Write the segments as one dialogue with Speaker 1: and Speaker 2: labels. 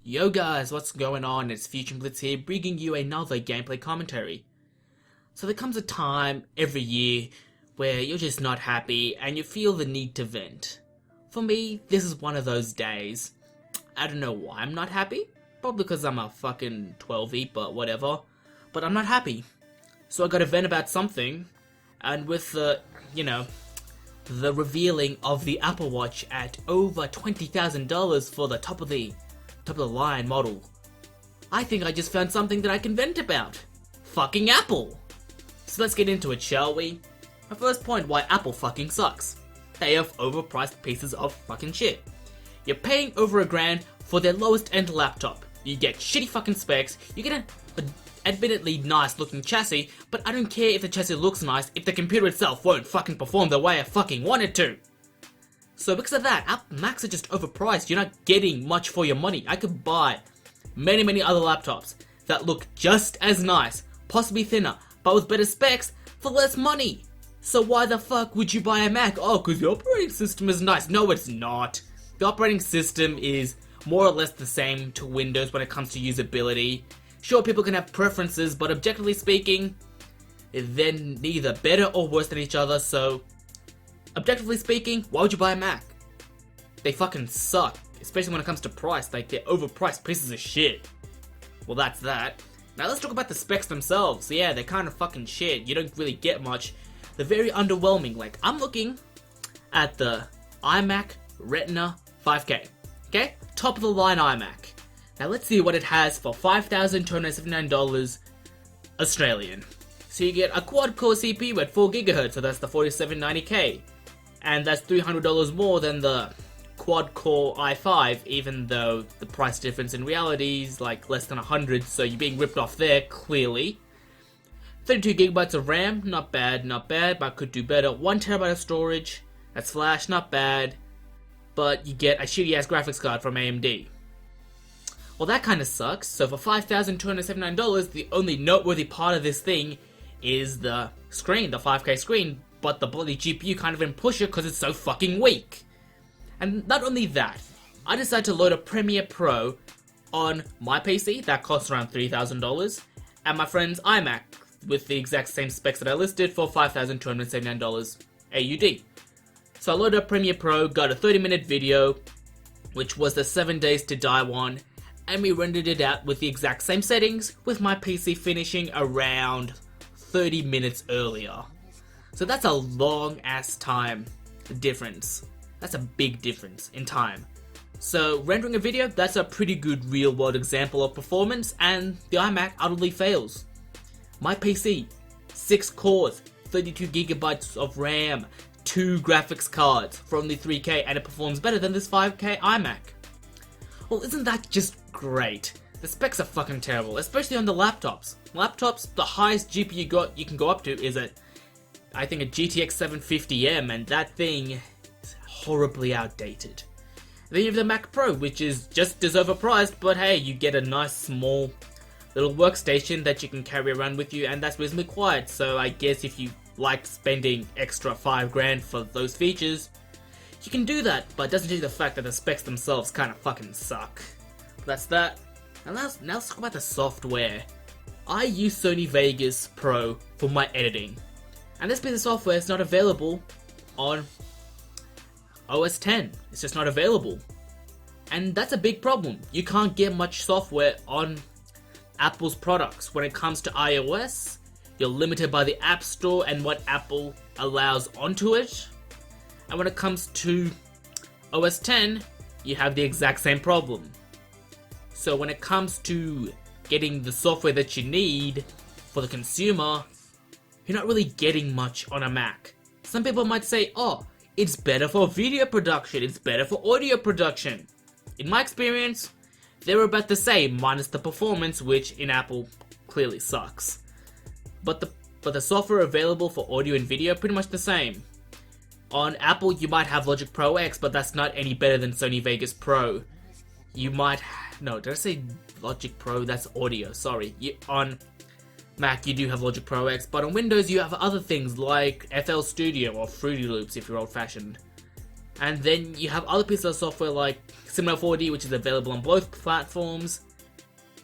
Speaker 1: Yo guys, what's going on? It's FusionBlitzx here, bringing you another gameplay commentary. So there comes a time every year where you're just not happy and you feel the need to vent. For me, this is one of those days. I don't know why I'm not happy. Probably because I'm a fucking 12-y, but whatever. But I'm not happy. So I gotta vent about something. And with the, the revealing of the Apple Watch at over $20,000 for the top of the line model, I think I just found something that I can vent about. Fucking Apple! So let's get into it, shall we? My first point why Apple fucking sucks. They have overpriced pieces of fucking shit. You're paying over $1,000 for their lowest end laptop. You get shitty fucking specs, you get an admittedly nice looking chassis, but I don't care if the chassis looks nice if the computer itself won't fucking perform the way I fucking want it to. So because of that, Macs are just overpriced. You're not getting much for your money. I could buy many other laptops that look just as nice, possibly thinner, but with better specs for less money. So why the fuck would you buy a Mac? Oh, because the operating system is nice. No, it's not. The operating system is more or less the same to Windows when it comes to usability. Sure, people can have preferences, but objectively speaking, they're neither better or worse than each other, so objectively speaking, why would you buy a Mac? They fucking suck, especially when it comes to price. Like, they're overpriced pieces of shit. Well, that's that. Now let's talk about the specs themselves. Yeah, they're kind of fucking shit. You don't really get much. They're very underwhelming. Like, I'm looking at the iMac Retina 5K. Okay? Top of the line iMac. Now let's see what it has for $5,279 Australian. So you get a quad-core CPU at 4GHz, so that's the 4790K. And that's $300 more than the quad-core i5, even though the price difference in reality is like less than 100, so you're being ripped off there, clearly. 32GB of RAM, not bad, but could do better. 1TB of storage, that's flash, not bad, but you get a shitty-ass graphics card from AMD. Well, that kind of sucks. So for $5,279, the only noteworthy part of this thing is the screen, the 5K screen, but the bloody GPU can't even push it because it's so fucking weak. And not only that, I decided to load a Premiere Pro on my PC, that costs around $3,000, and my friend's iMac with the exact same specs that I listed for $5,279 AUD. So I loaded up Premiere Pro, got a 30-minute video, which was the 7 Days to Die one, and we rendered it out with the exact same settings, with my PC finishing around 30 minutes earlier. So that's a long ass time difference. That's a big difference in time. So rendering a video, that's a pretty good real world example of performance, and the iMac utterly fails. My PC, 6 cores, 32GB of RAM, 2 graphics cards for only $3K, and it performs better than this 5K iMac. Well, isn't that just great? The specs are fucking terrible, especially on the laptops. Laptops, the highest GPU you can go up to is I think a GTX 750M, and that thing is horribly outdated. Then you have the Mac Pro, which is just as overpriced, but hey, you get a nice small little workstation that you can carry around with you, and that's reasonably quiet, so I guess if you like spending extra $5,000 for those features, you can do that, but it doesn't change the fact that the specs themselves kind of fucking suck. But that's that. And now let's talk about the software. I use Sony Vegas Pro for my editing, and this piece of software is not available on OS X. It's just not available, and that's a big problem. You can't get much software on Apple's products. When it comes to iOS, you're limited by the App Store and what Apple allows onto it. And when it comes to OS X, you have the exact same problem. So when it comes to getting the software that you need for the consumer, you're not really getting much on a Mac. Some people might say, oh, it's better for video production, it's better for audio production. In my experience, they're about the same, minus the performance, which in Apple clearly sucks. But the software available for audio and video are pretty much the same. On Apple, you might have Logic Pro X, but that's not any better than Sony Vegas Pro. You might... No, did I say Logic Pro? That's audio, sorry. On Mac, you do have Logic Pro X, but on Windows, you have other things like FL Studio or Fruity Loops if you're old-fashioned. And then you have other pieces of software like Cinema 4D, which is available on both platforms.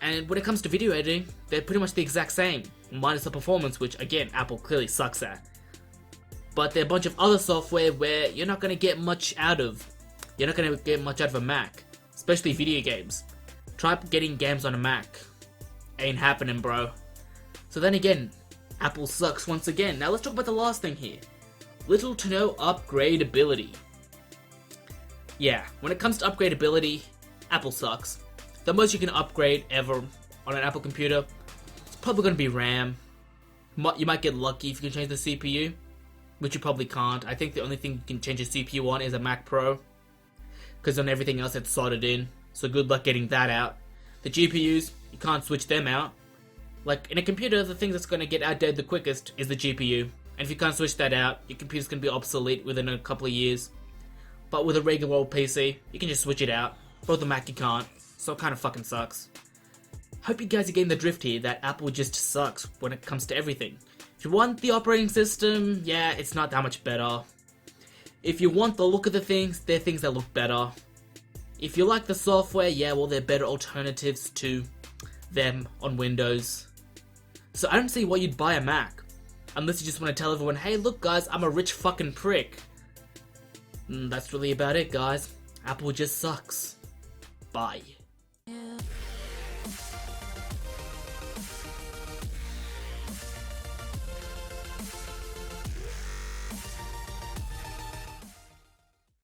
Speaker 1: And when it comes to video editing, they're pretty much the exact same, minus the performance, which again, Apple clearly sucks at. But there are a bunch of other software where you're not going to get much out of. You're not going to get much out of a Mac, especially video games. Try getting games on a Mac. Ain't happening, bro. So then again, Apple sucks once again. Now let's talk about the last thing here. Little to no upgradability. Yeah, when it comes to upgradability, Apple sucks. The most you can upgrade ever on an Apple computer, it's probably going to be RAM. You might get lucky if you can change the CPU, which you probably can't. I think the only thing you can change a CPU on is a Mac Pro, because on everything else it's soldered in, so good luck getting that out. The GPUs, you can't switch them out. Like, in a computer, the thing that's going to get outdated the quickest is the GPU, and if you can't switch that out, your computer's going to be obsolete within a couple of years. But with a regular old PC, you can just switch it out. But with the Mac you can't, so it kind of fucking sucks. Hope you guys are getting the drift here that Apple just sucks when it comes to everything. If you want the operating system, yeah, it's not that much better. If you want the look of the things, there are things that look better. If you like the software, yeah, well, there are better alternatives to them on Windows. So I don't see why you'd buy a Mac, unless you just want to tell everyone, hey look guys, I'm a rich fucking prick. That's really about it, guys. Apple just sucks. Bye.